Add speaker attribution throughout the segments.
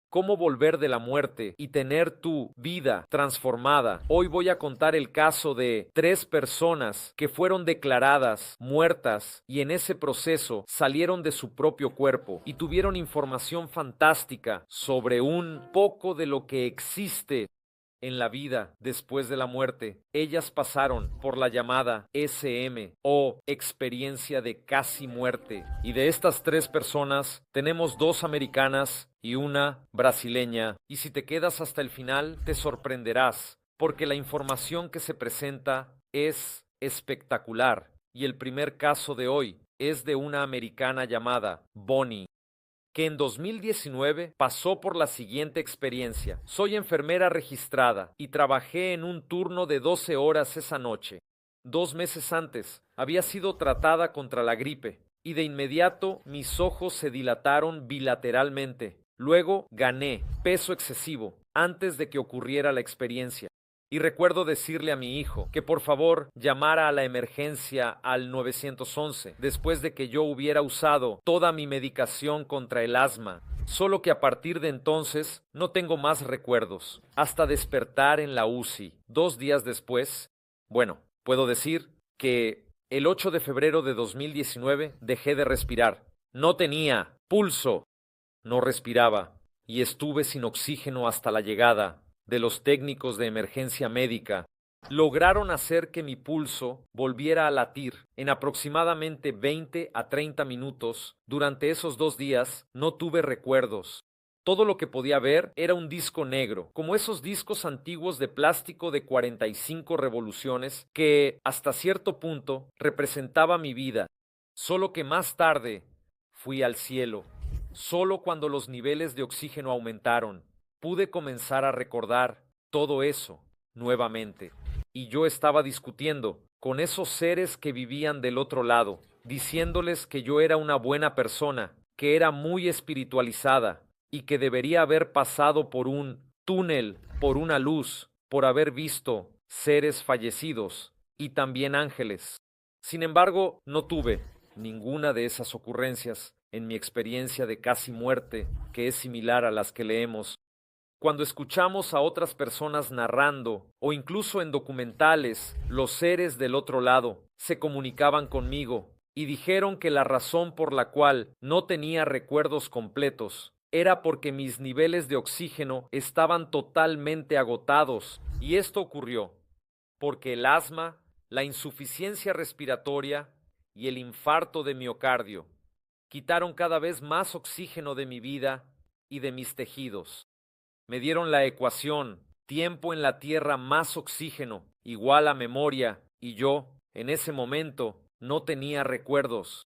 Speaker 1: cómo volver de la muerte y tener tu vida transformada. Hoy voy a contar el caso de 3 personas que fueron declaradas muertas y en ese proceso salieron de su propio cuerpo y tuvieron información fantástica sobre un poco de lo que existe en la vida después de la muerte. Ellas pasaron por la llamada SM o experiencia de casi muerte. Y de estas 3 personas, tenemos 2 americanas y una brasileña. Y si te quedas hasta el final, te sorprenderás, porque la información que se presenta es espectacular. Y el primer caso de hoy es de una americana llamada Bonnie, que en 2019 pasó por la siguiente experiencia. Soy enfermera registrada y trabajé en un turno de 12 horas esa noche. 2 meses antes había sido tratada contra la gripe y de inmediato mis ojos se dilataron bilateralmente. Luego gané peso excesivo antes de que ocurriera la experiencia. Y recuerdo decirle a mi hijo que por favor llamara a la emergencia al 911 después de que yo hubiera usado toda mi medicación contra el asma. Solo que a partir de entonces no tengo más recuerdos, hasta despertar en la UCI. 2 días después, bueno, puedo decir que el 8 de febrero de 2019 dejé de respirar. No tenía pulso, no respiraba y estuve sin oxígeno hasta la llegada de los técnicos de emergencia médica. Lograron hacer que mi pulso volviera a latir en aproximadamente 20 a 30 minutos. Durante esos 2 días no tuve recuerdos. Todo lo que podía ver era un disco negro, como esos discos antiguos de plástico de 45 revoluciones que, hasta cierto punto, representaba mi vida. Solo que más tarde fui al cielo. Solo cuando los niveles de oxígeno aumentaron, pude comenzar a recordar todo eso nuevamente. Y yo estaba discutiendo con esos seres que vivían del otro lado, diciéndoles que yo era una buena persona, que era muy espiritualizada y que debería haber pasado por un túnel, por una luz, por haber visto seres fallecidos y también ángeles. Sin embargo, no tuve ninguna de esas ocurrencias en mi experiencia de casi muerte, que es similar a las que leemos. Cuando escuchamos a otras personas narrando, o incluso en documentales, los seres del otro lado se comunicaban conmigo y dijeron que la razón por la cual no tenía recuerdos completos era porque mis niveles de oxígeno estaban totalmente agotados. Y esto ocurrió porque el asma, la insuficiencia respiratoria y el infarto de miocardio quitaron cada vez más oxígeno de mi vida y de mis tejidos. Me dieron la ecuación, tiempo en la Tierra más oxígeno, igual a memoria, y yo, en ese momento, no tenía recuerdos.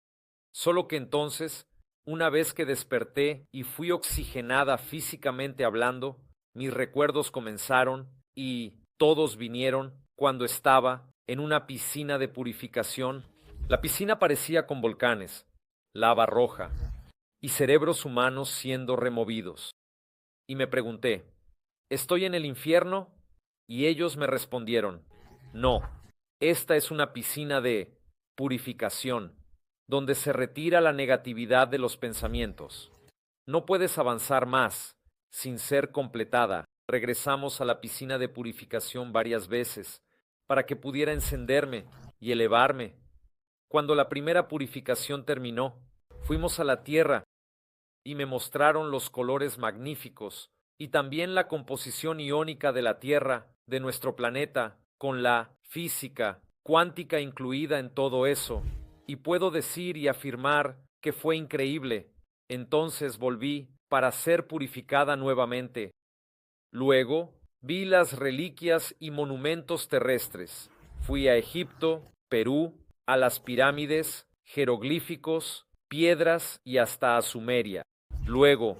Speaker 1: Solo que entonces, una vez que desperté y fui oxigenada físicamente hablando, mis recuerdos comenzaron y todos vinieron cuando estaba en una piscina de purificación. La piscina parecía con volcanes, lava roja y cerebros humanos siendo removidos. Y me pregunté, ¿estoy en el infierno? Y ellos me respondieron, no, esta es una piscina de purificación, donde se retira la negatividad de los pensamientos. No puedes avanzar más sin ser completada. Regresamos a la piscina de purificación varias veces para que pudiera encenderme y elevarme. Cuando la primera purificación terminó, fuimos a la tierra y me mostraron los colores magníficos y también la composición iónica de la Tierra, de nuestro planeta, con la física cuántica incluida en todo eso. Y puedo decir y afirmar que fue increíble. Entonces volví para ser purificada nuevamente. Luego vi las reliquias y monumentos terrestres. Fui a Egipto, Perú, a las pirámides, jeroglíficos, piedras y hasta a Sumeria. Luego,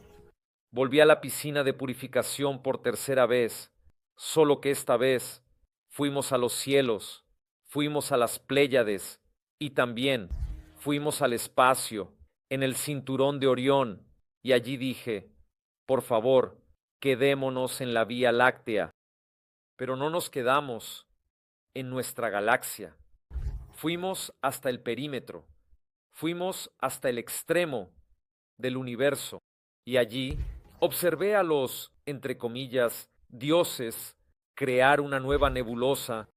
Speaker 1: volví a la piscina de purificación por tercera vez, solo que esta vez fuimos a los cielos, fuimos a las Pléyades y también fuimos al espacio, en el cinturón de Orión, y allí dije, por favor, quedémonos en la Vía Láctea. Pero no nos quedamos en nuestra galaxia. Fuimos hasta el perímetro, fuimos hasta el extremo del universo y allí Observé a los, entre comillas, dioses crear una nueva nebulosa.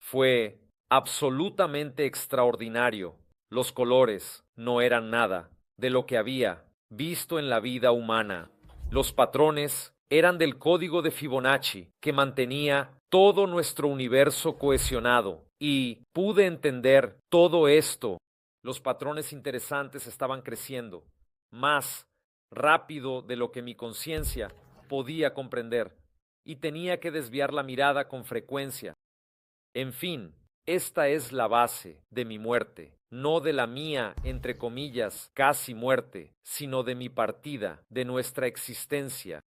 Speaker 1: Fue absolutamente extraordinario. Los colores no eran nada de lo que había visto en la vida humana. Los patrones eran del código de Fibonacci, que mantenía todo nuestro universo cohesionado, y pude entender todo esto. Los patrones interesantes estaban creciendo, más rápido de lo que mi conciencia podía comprender, y tenía que desviar la mirada con frecuencia. En fin, esta es la base de mi muerte, no de la mía, entre comillas, casi muerte, sino de mi partida, de nuestra existencia.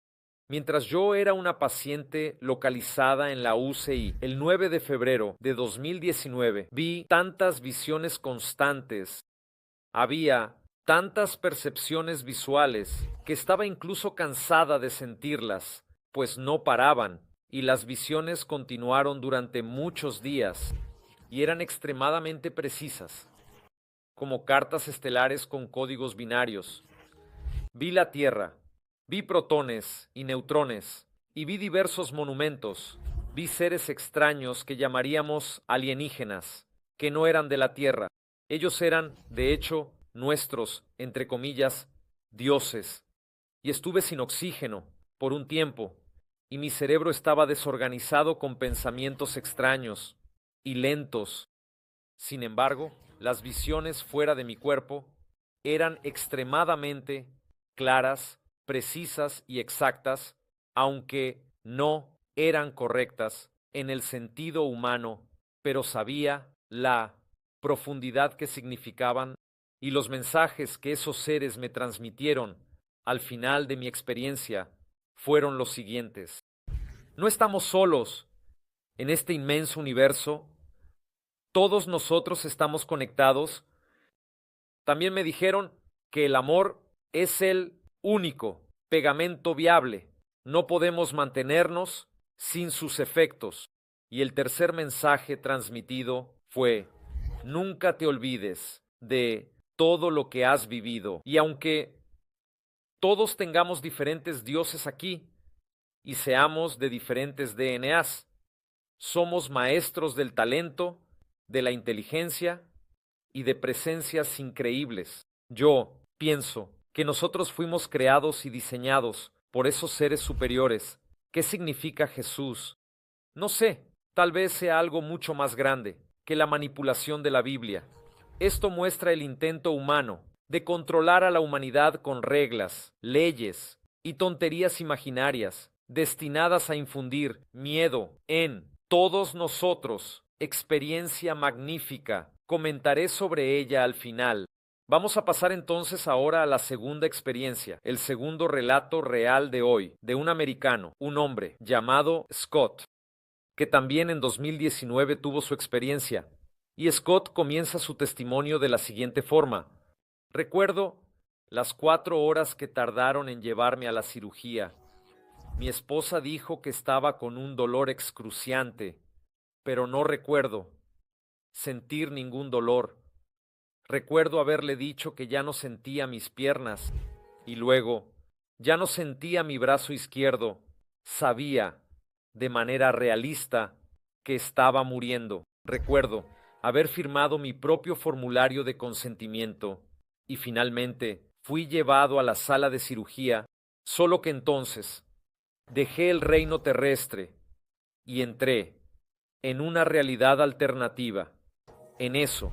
Speaker 1: Mientras yo era una paciente localizada en la UCI, el 9 de febrero de 2019, vi tantas visiones constantes. Había tantas percepciones visuales que estaba incluso cansada de sentirlas, pues no paraban, y las visiones continuaron durante muchos días, y eran extremadamente precisas, como cartas estelares con códigos binarios. Vi la Tierra, vi protones y neutrones, y vi diversos monumentos. Vi seres extraños que llamaríamos alienígenas, que no eran de la Tierra. Ellos eran, de hecho, nuestros, entre comillas, dioses. Y estuve sin oxígeno por un tiempo, y mi cerebro estaba desorganizado con pensamientos extraños y lentos. Sin embargo, las visiones fuera de mi cuerpo eran extremadamente claras, precisas y exactas, aunque no eran correctas en el sentido humano, pero sabía la profundidad que significaban y los mensajes que esos seres me transmitieron al final de mi experiencia fueron los siguientes. No estamos solos en este inmenso universo, todos nosotros estamos conectados. También me dijeron que el amor es el único pegamento viable. No podemos mantenernos sin sus efectos. Y el tercer mensaje transmitido fue: nunca te olvides de todo lo que has vivido. Y aunque todos tengamos diferentes dioses aquí y seamos de diferentes DNAs, somos maestros del talento, de la inteligencia y de presencias increíbles. Yo pienso que nosotros fuimos creados y diseñados por esos seres superiores. ¿Qué significa Jesús? No sé, tal vez sea algo mucho más grande que la manipulación de la Biblia. Esto muestra el intento humano de controlar a la humanidad con reglas, leyes y tonterías imaginarias, destinadas a infundir miedo en todos nosotros. Experiencia magnífica. Comentaré sobre ella al final. Vamos a pasar entonces ahora a la segunda experiencia, el segundo relato real de hoy, de un americano, un hombre llamado Scott, que también en 2019 tuvo su experiencia. Y Scott comienza su testimonio de la siguiente forma. Recuerdo las 4 horas que tardaron en llevarme a la cirugía. Mi esposa dijo que estaba con un dolor excruciante, pero no recuerdo sentir ningún dolor. Recuerdo haberle dicho que ya no sentía mis piernas y luego ya no sentía mi brazo izquierdo. Sabía, de manera realista, que estaba muriendo. Recuerdo haber firmado mi propio formulario de consentimiento y finalmente fui llevado a la sala de cirugía, solo que entonces dejé el reino terrestre y entré en una realidad alternativa. En eso,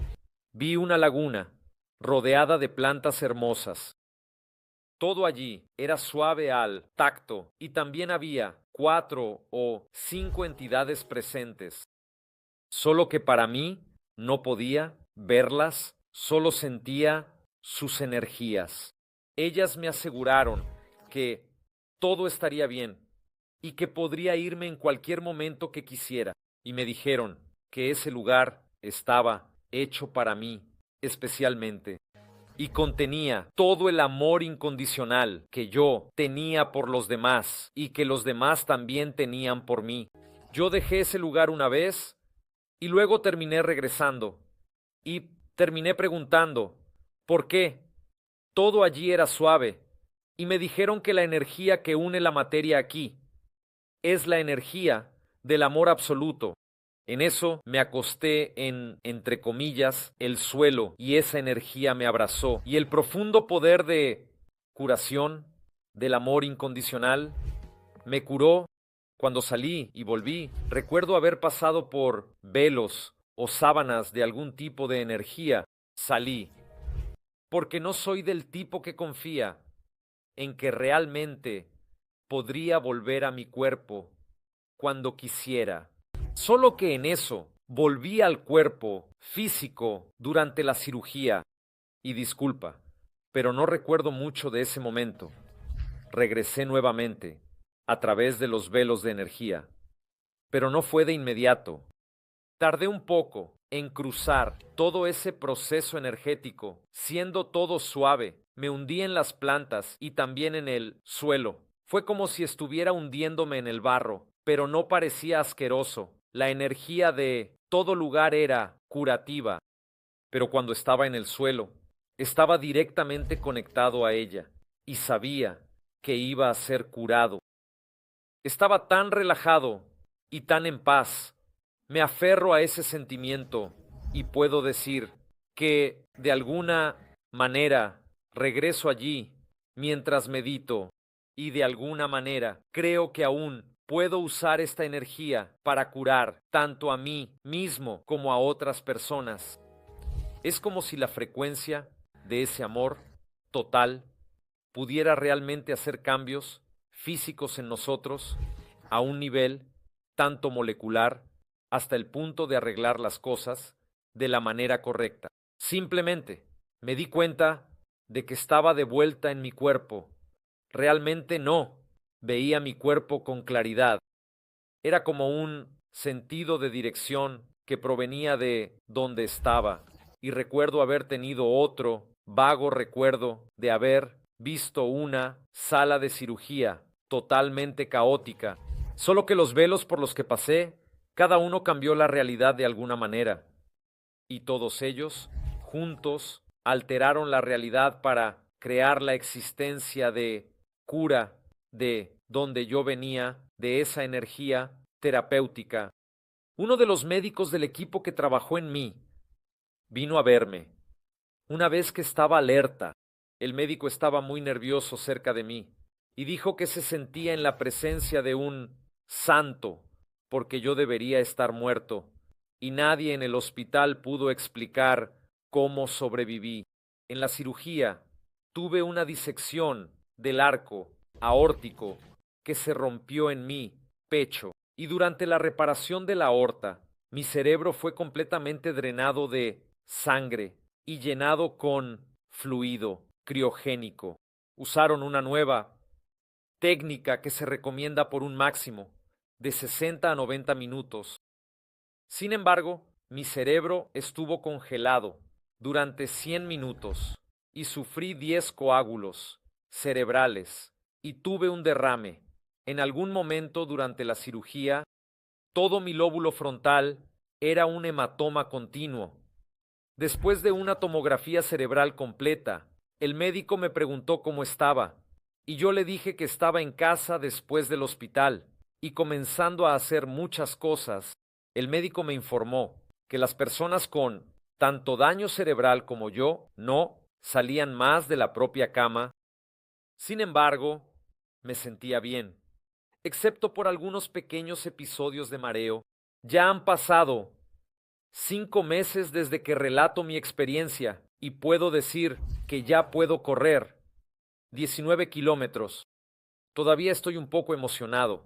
Speaker 1: vi una laguna rodeada de plantas hermosas. Todo allí era suave al tacto y también había 4 o 5 entidades presentes. Solo que para mí no podía verlas, solo sentía sus energías. Ellas me aseguraron que todo estaría bien y que podría irme en cualquier momento que quisiera. Y me dijeron que ese lugar estaba hecho para mí, especialmente, y contenía todo el amor incondicional que yo tenía por los demás y que los demás también tenían por mí. Yo dejé ese lugar una vez y luego terminé regresando y terminé preguntando, ¿por qué? Todo allí era suave, y me dijeron que la energía que une la materia aquí es la energía del amor absoluto. En eso me acosté en, entre comillas, el suelo y esa energía me abrazó. Y el profundo poder de curación, del amor incondicional, me curó. Cuando salí y volví, recuerdo haber pasado por velos o sábanas de algún tipo de energía. Salí, porque no soy del tipo que confía en que realmente podría volver a mi cuerpo cuando quisiera. Solo que en eso volví al cuerpo físico durante la cirugía. Y disculpa, pero no recuerdo mucho de ese momento. Regresé nuevamente a través de los velos de energía, pero no fue de inmediato. Tardé un poco en cruzar todo ese proceso energético, siendo todo suave. Me hundí en las plantas y también en el suelo. Fue como si estuviera hundiéndome en el barro, pero no parecía asqueroso. La energía de todo lugar era curativa, pero cuando estaba en el suelo, estaba directamente conectado a ella y sabía que iba a ser curado. Estaba tan relajado y tan en paz. Me aferro a ese sentimiento y puedo decir que, de alguna manera, regreso allí mientras medito y de alguna manera creo que aún puedo usar esta energía para curar tanto a mí mismo como a otras personas. Es como si la frecuencia de ese amor total pudiera realmente hacer cambios físicos en nosotros a un nivel tanto molecular hasta el punto de arreglar las cosas de la manera correcta. Simplemente me di cuenta de que estaba de vuelta en mi cuerpo. Realmente no veía mi cuerpo con claridad. Era como un sentido de dirección que provenía de donde estaba. Y recuerdo haber tenido otro vago recuerdo de haber visto una sala de cirugía totalmente caótica. Solo que los velos por los que pasé, cada uno cambió la realidad de alguna manera. Y todos ellos, juntos, alteraron la realidad para crear la existencia de cura de donde yo venía, de esa energía terapéutica. Uno de los médicos del equipo que trabajó en mí vino a verme. Una vez que estaba alerta, el médico estaba muy nervioso cerca de mí y dijo que se sentía en la presencia de un santo porque yo debería estar muerto y nadie en el hospital pudo explicar cómo sobreviví. En la cirugía tuve una disección del arco aórtico que se rompió en mi pecho y durante la reparación de la aorta mi cerebro fue completamente drenado de sangre y llenado con fluido criogénico. Usaron una nueva técnica que se recomienda por un máximo de 60 a 90 minutos. Sin embargo, mi cerebro estuvo congelado durante 100 minutos y sufrí 10 coágulos cerebrales y tuve un derrame. En algún momento durante la cirugía, todo mi lóbulo frontal era un hematoma continuo. Después de una tomografía cerebral completa, el médico me preguntó cómo estaba, y yo le dije que estaba en casa después del hospital, y comenzando a hacer muchas cosas. El médico me informó que las personas con tanto daño cerebral como yo no salían más de la propia cama. Sin embargo, me sentía bien, excepto por algunos pequeños episodios de mareo. Ya han pasado 5 meses desde que relato mi experiencia y puedo decir que ya puedo correr 19 kilómetros. Todavía estoy un poco emocionado,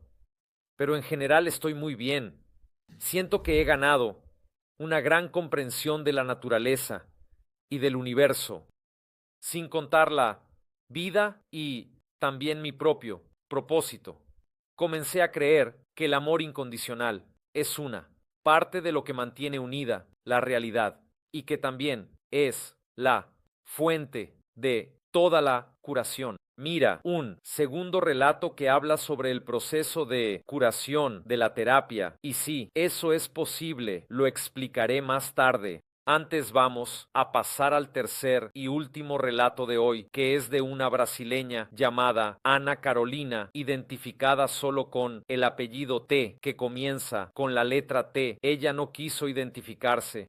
Speaker 1: pero en general estoy muy bien. Siento que he ganado una gran comprensión de la naturaleza y del universo, sin contar la vida y también mi propio propósito. Comencé a creer que el amor incondicional es una parte de lo que mantiene unida la realidad y que también es la fuente de toda la curación. Mira, un segundo relato que habla sobre el proceso de curación de la terapia. Y sí, eso es posible, lo explicaré más tarde. Antes vamos a pasar al tercer y último relato de hoy, que es de una brasileña llamada Ana Carolina, identificada solo con el apellido T, que comienza con la letra T. Ella no quiso identificarse.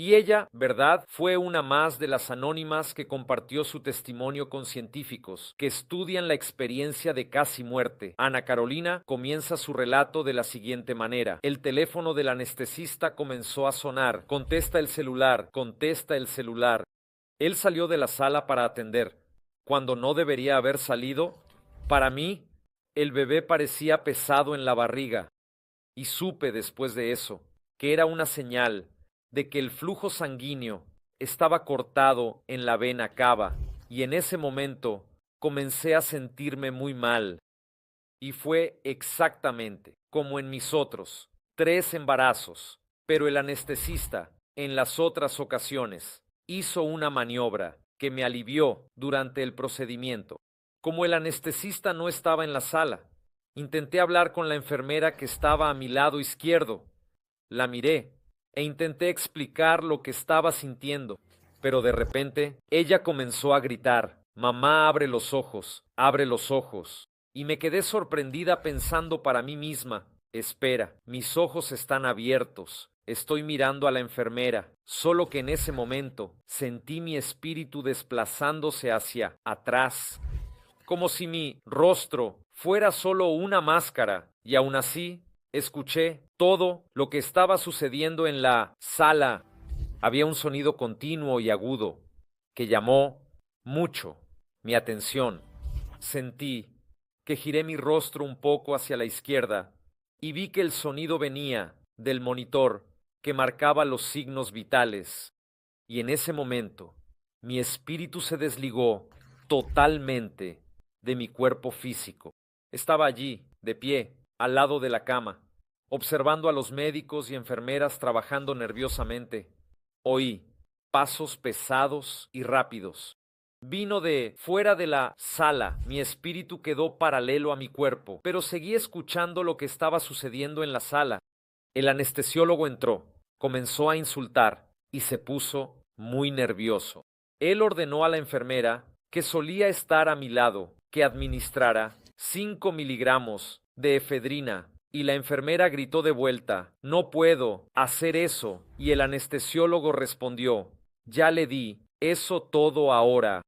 Speaker 1: Y ella, ¿verdad?, fue una más de las anónimas que compartió su testimonio con científicos que estudian la experiencia de casi muerte. Ana Carolina comienza su relato de la siguiente manera. El teléfono del anestesista comenzó a sonar. Contesta el celular, contesta el celular. Él salió de la sala para atender. Cuando no debería haber salido, para mí, el bebé parecía pesado en la barriga. Y supe después de eso que era una señal de que el flujo sanguíneo estaba cortado en la vena cava, y en ese momento comencé a sentirme muy mal. Y fue exactamente como en mis otros 3 embarazos, pero el anestesista, en las otras ocasiones, hizo una maniobra que me alivió durante el procedimiento. Como el anestesista no estaba en la sala, intenté hablar con la enfermera que estaba a mi lado izquierdo. La miré e intenté explicar lo que estaba sintiendo, pero de repente ella comenzó a gritar: «Mamá, abre los ojos, abre los ojos». Y me quedé sorprendida pensando para mí misma: espera, mis ojos están abiertos, estoy mirando a la enfermera. Solo que en ese momento sentí mi espíritu desplazándose hacia atrás, como si mi rostro fuera solo una máscara, y aún así escuché todo lo que estaba sucediendo en la sala. Había un sonido continuo y agudo que llamó mucho mi atención. Sentí que giré mi rostro un poco hacia la izquierda y vi que el sonido venía del monitor que marcaba los signos vitales. Y en ese momento, mi espíritu se desligó totalmente de mi cuerpo físico. Estaba allí, de pie, al lado de la cama, observando a los médicos y enfermeras trabajando nerviosamente. Oí pasos pesados y rápidos. Vino de fuera de la sala. Mi espíritu quedó paralelo a mi cuerpo, pero seguí escuchando lo que estaba sucediendo en la sala. El anestesiólogo entró, comenzó a insultar y se puso muy nervioso. Él ordenó a la enfermera, que solía estar a mi lado, que administrara 5 miligramos de efedrina, y la enfermera gritó de vuelta: «No puedo hacer eso». Y el anestesiólogo respondió: «Ya le di eso todo ahora».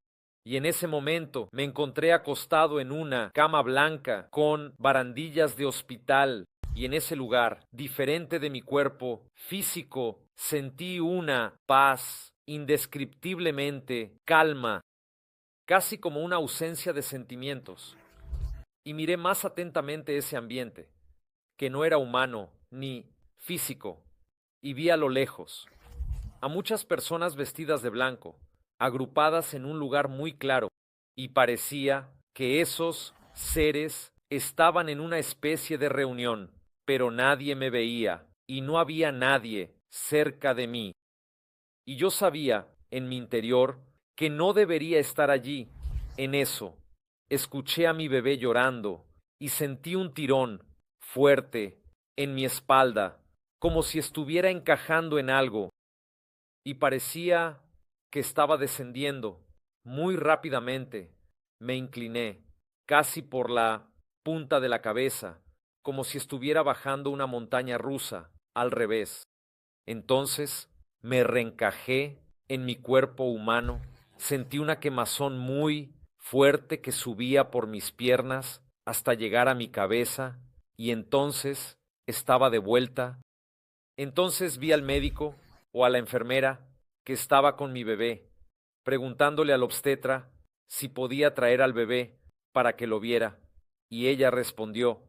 Speaker 1: Y en ese momento me encontré acostado en una cama blanca con barandillas de hospital, y en ese lugar, diferente de mi cuerpo físico, sentí una paz, indescriptiblemente calma, casi como una ausencia de sentimientos. Y miré más atentamente ese ambiente, que no era humano ni físico, y vi a lo lejos a muchas personas vestidas de blanco, agrupadas en un lugar muy claro, y parecía que esos seres estaban en una especie de reunión, pero nadie me veía y no había nadie cerca de mí. Y yo sabía en mi interior que no debería estar allí. En eso, escuché a mi bebé llorando y sentí un tirón fuerte en mi espalda, como si estuviera encajando en algo, y parecía que estaba descendiendo muy rápidamente. Me incliné, casi por la punta de la cabeza, como si estuviera bajando una montaña rusa, al revés. Entonces me reencajé en mi cuerpo humano, sentí una quemazón muy fuerte que subía por mis piernas hasta llegar a mi cabeza, y entonces estaba de vuelta. Entonces vi al médico o a la enfermera que estaba con mi bebé, preguntándole al obstetra si podía traer al bebé para que lo viera, y ella respondió: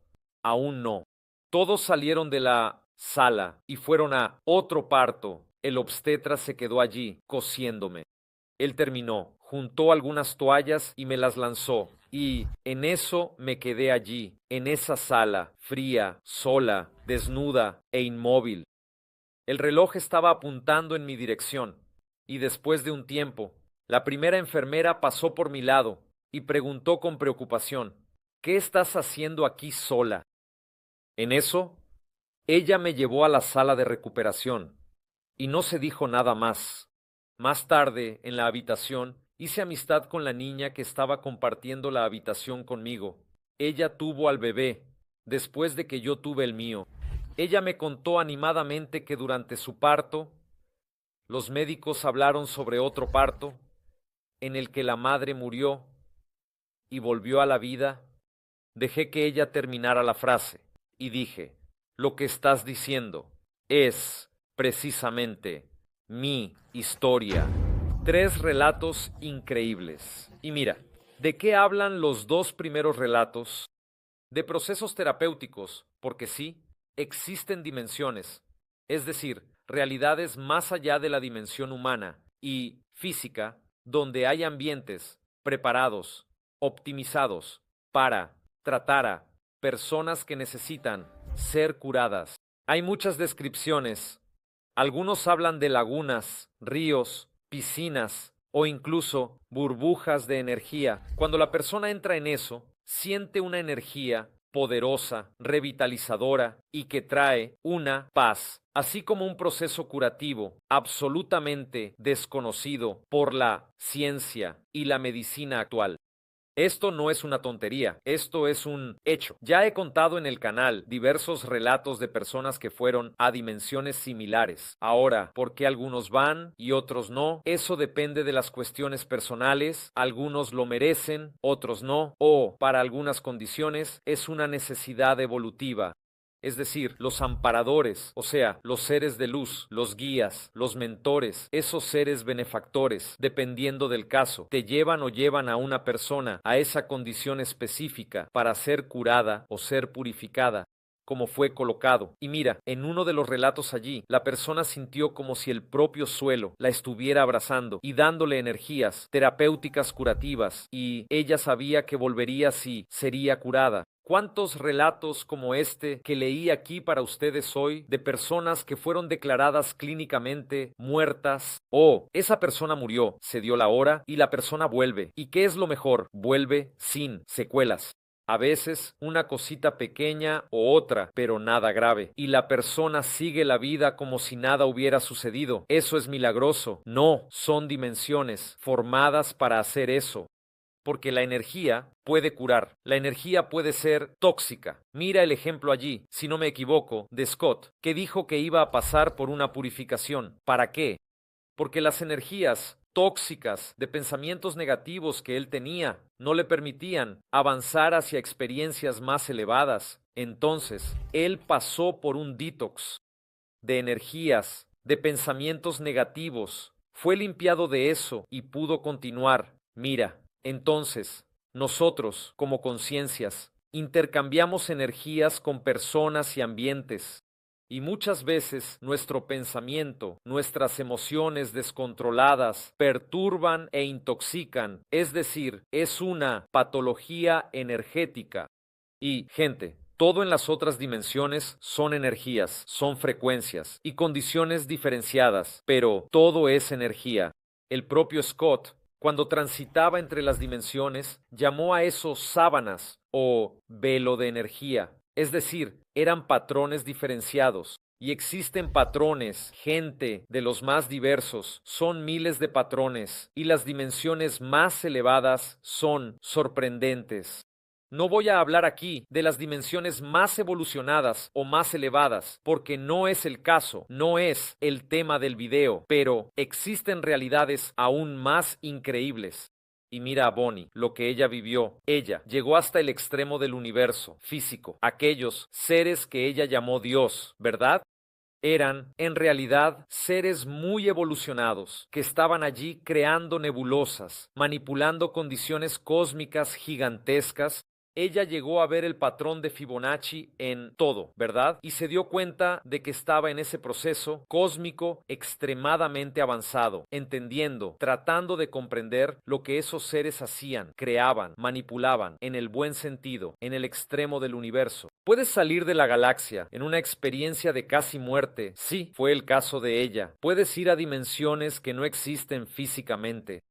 Speaker 1: «Aún no». Todos salieron de la sala y fueron a otro parto. El obstetra se quedó allí cosiéndome. Él terminó, juntó algunas toallas y me las lanzó, y en eso me quedé allí, en esa sala, fría, sola, desnuda e inmóvil. El reloj estaba apuntando en mi dirección, y después de un tiempo, la primera enfermera pasó por mi lado y preguntó con preocupación: «¿Qué estás haciendo aquí sola?». En eso, ella me llevó a la sala de recuperación. Y no se dijo nada más. Más tarde, en la habitación, hice amistad con la niña que estaba compartiendo la habitación conmigo. Ella tuvo al bebé, después de que yo tuve el mío. Ella me contó animadamente que durante su parto, los médicos hablaron sobre otro parto, en el que la madre murió y volvió a la vida. Dejé que ella terminara la frase, y dije, lo que estás diciendo es, precisamente, mi historia. 3 relatos increíbles. Y mira, ¿de qué hablan los 2 primeros relatos? De procesos terapéuticos, porque sí, existen dimensiones, es decir, realidades más allá de la dimensión humana y física, donde hay ambientes preparados, optimizados, para tratar a personas que necesitan ser curadas. Hay muchas descripciones. Algunos hablan de lagunas, ríos, piscinas o incluso burbujas de energía. Cuando la persona entra en eso, siente una energía poderosa, revitalizadora y que trae una paz, así como un proceso curativo absolutamente desconocido por la ciencia y la medicina actual. Esto no es una tontería, esto es un hecho. Ya he contado en el canal diversos relatos de personas que fueron a dimensiones similares. Ahora, ¿por qué algunos van y otros no? Eso depende de las cuestiones personales. Algunos lo merecen, otros no. O, para algunas condiciones, es una necesidad evolutiva. Es decir, los amparadores, o sea, los seres de luz, los guías, los mentores, esos seres benefactores, dependiendo del caso, te llevan o llevan a una persona a esa condición específica para ser curada o ser purificada, como fue colocado. Y mira, en uno de los relatos allí, la persona sintió como si el propio suelo la estuviera abrazando y dándole energías terapéuticas curativas, y ella sabía que volvería si sería curada. ¿Cuántos relatos como este que leí aquí para ustedes hoy de personas que fueron declaradas clínicamente muertas? Oh, esa persona murió, se dio la hora y la persona vuelve. ¿Y qué es lo mejor? Vuelve sin secuelas. A veces una cosita pequeña o otra, pero nada grave. Y la persona sigue la vida como si nada hubiera sucedido. Eso es milagroso. No, son dimensiones formadas para hacer eso. Porque la energía puede curar, la energía puede ser tóxica. Mira el ejemplo allí, si no me equivoco, de Scott, que dijo que iba a pasar por una purificación. ¿Para qué? Porque las energías tóxicas de pensamientos negativos que él tenía no le permitían avanzar hacia experiencias más elevadas. Entonces, él pasó por un detox de energías, de pensamientos negativos. Fue limpiado de eso y pudo continuar. Mira, entonces, nosotros, como conciencias, intercambiamos energías con personas y ambientes, y muchas veces nuestro pensamiento, nuestras emociones descontroladas, perturban e intoxican, es decir, es una patología energética. Y, gente, todo en las otras dimensiones son energías, son frecuencias y condiciones diferenciadas, pero todo es energía. El propio Scott, cuando transitaba entre las dimensiones, llamó a esos sábanas o velo de energía, es decir, eran patrones diferenciados. Y existen patrones, gente de los más diversos, son miles de patrones, y las dimensiones más elevadas son sorprendentes. No voy a hablar aquí de las dimensiones más evolucionadas o más elevadas, porque no es el caso, no es el tema del video, pero existen realidades aún más increíbles. Y mira a Bonnie, lo que ella vivió. Ella llegó hasta el extremo del universo físico, aquellos seres que ella llamó Dios, ¿verdad? Eran, en realidad, seres muy evolucionados, que estaban allí creando nebulosas, manipulando condiciones cósmicas gigantescas. Ella llegó a ver el patrón de Fibonacci en todo, ¿verdad? Y se dio cuenta de que estaba en ese proceso cósmico extremadamente avanzado, entendiendo, tratando de comprender lo que esos seres hacían, creaban, manipulaban, en el buen sentido, en el extremo del universo. Puedes salir de la galaxia en una experiencia de casi muerte. Sí, fue el caso de ella. Puedes ir a dimensiones que no existen físicamente.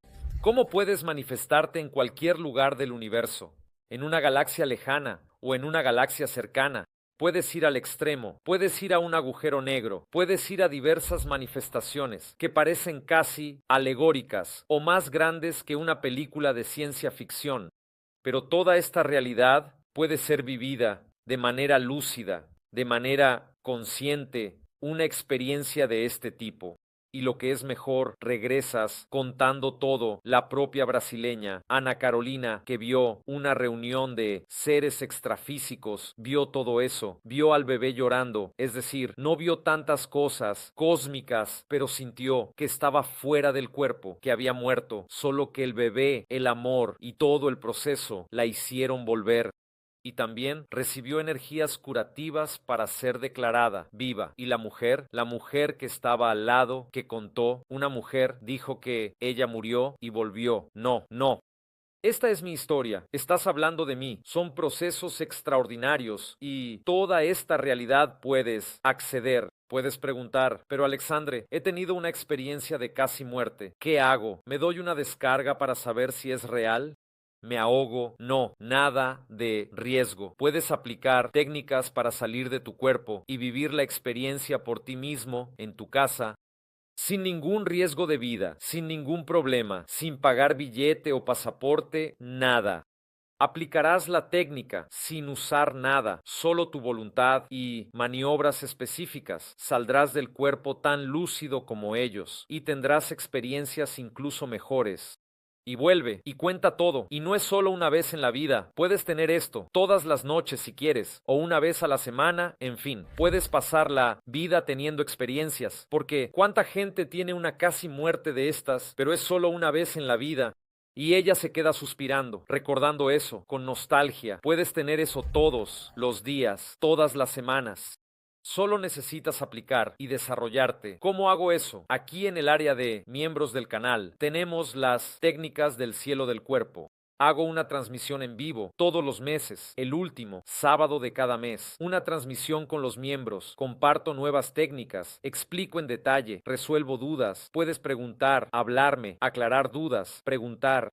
Speaker 1: ¿Cómo puedes manifestarte en cualquier lugar del universo? En una galaxia lejana o en una galaxia cercana. puedes ir al extremo, puedes ir a un agujero negro, puedes ir a diversas manifestaciones que parecen casi alegóricas o más grandes que una película de ciencia ficción. Pero toda esta realidad puede ser vivida de manera lúcida, de manera consciente, una experiencia de este tipo. Y lo que es mejor, regresas contando todo. La propia brasileña, Ana Carolina, que vio una reunión de seres extrafísicos, vio todo eso, vio al bebé llorando, es decir, no vio tantas cosas cósmicas, pero sintió que estaba fuera del cuerpo, que había muerto, solo que el bebé, el amor y todo el proceso la hicieron volver. Y también recibió energías curativas para ser declarada viva. Y la mujer que estaba al lado, que contó, una mujer dijo que ella murió y volvió. No, no. Esta es mi historia, estás hablando de mí, son procesos extraordinarios y toda esta realidad puedes acceder. Puedes preguntar, pero Alexandre, he tenido una experiencia de casi muerte. ¿Qué hago? ¿Me doy una descarga para saber si es real? ¿Me ahogo? No, nada de riesgo. Puedes aplicar técnicas para salir de tu cuerpo y vivir la experiencia por ti mismo, en tu casa, sin ningún riesgo de vida, sin ningún problema, sin pagar billete o pasaporte, nada. Aplicarás la técnica sin usar nada, solo tu voluntad y maniobras específicas. Saldrás del cuerpo tan lúcido como ellos y tendrás experiencias incluso mejores. Y vuelve, y cuenta todo, y no es solo una vez en la vida, puedes tener esto todas las noches si quieres, o una vez a la semana, en fin, puedes pasar la vida teniendo experiencias, porque ¿cuánta gente tiene una casi muerte de estas, pero es solo una vez en la vida? Y ella se queda suspirando, recordando eso, con nostalgia. Puedes tener eso todos los días, todas las semanas. Solo necesitas aplicar y desarrollarte. ¿Cómo hago eso? Aquí en el área de miembros del canal tenemos las técnicas del cielo del cuerpo. Hago una transmisión en vivo todos los meses, el último sábado de cada mes. Una transmisión con los miembros. Comparto nuevas técnicas, explico en detalle, resuelvo dudas. Puedes preguntar, hablarme, aclarar dudas, preguntar.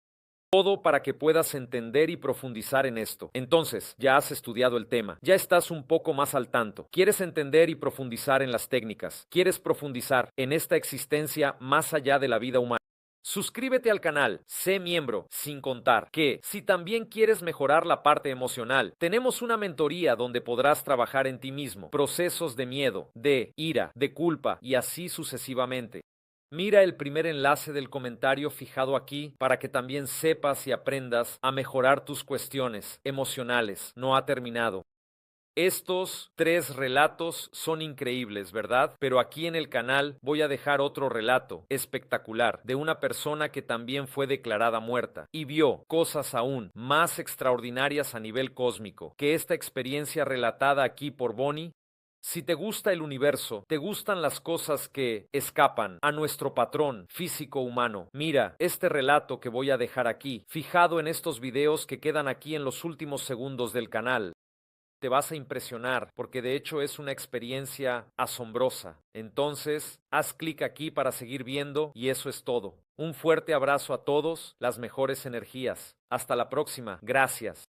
Speaker 1: Todo para que puedas entender y profundizar en esto. Entonces, ya has estudiado el tema, ya estás un poco más al tanto. ¿Quieres entender y profundizar en las técnicas? ¿Quieres profundizar en esta existencia más allá de la vida humana? Suscríbete al canal, sé miembro, sin contar que, si también quieres mejorar la parte emocional, tenemos una mentoría donde podrás trabajar en ti mismo, procesos de miedo, de ira, de culpa y así sucesivamente. Mira el primer enlace del comentario fijado aquí para que también sepas y aprendas a mejorar tus cuestiones emocionales. No ha terminado. Estos 3 relatos son increíbles, ¿verdad? Pero aquí en el canal voy a dejar otro relato espectacular de una persona que también fue declarada muerta y vio cosas aún más extraordinarias a nivel cósmico que esta experiencia relatada aquí por Bonnie. Si te gusta el universo, te gustan las cosas que escapan a nuestro patrón físico humano, mira este relato que voy a dejar aquí, fijado en estos videos que quedan aquí en los últimos segundos del canal. Te vas a impresionar porque de hecho es una experiencia asombrosa. Entonces, haz clic aquí para seguir viendo y eso es todo. Un fuerte abrazo a todos, las mejores energías. Hasta la próxima. Gracias.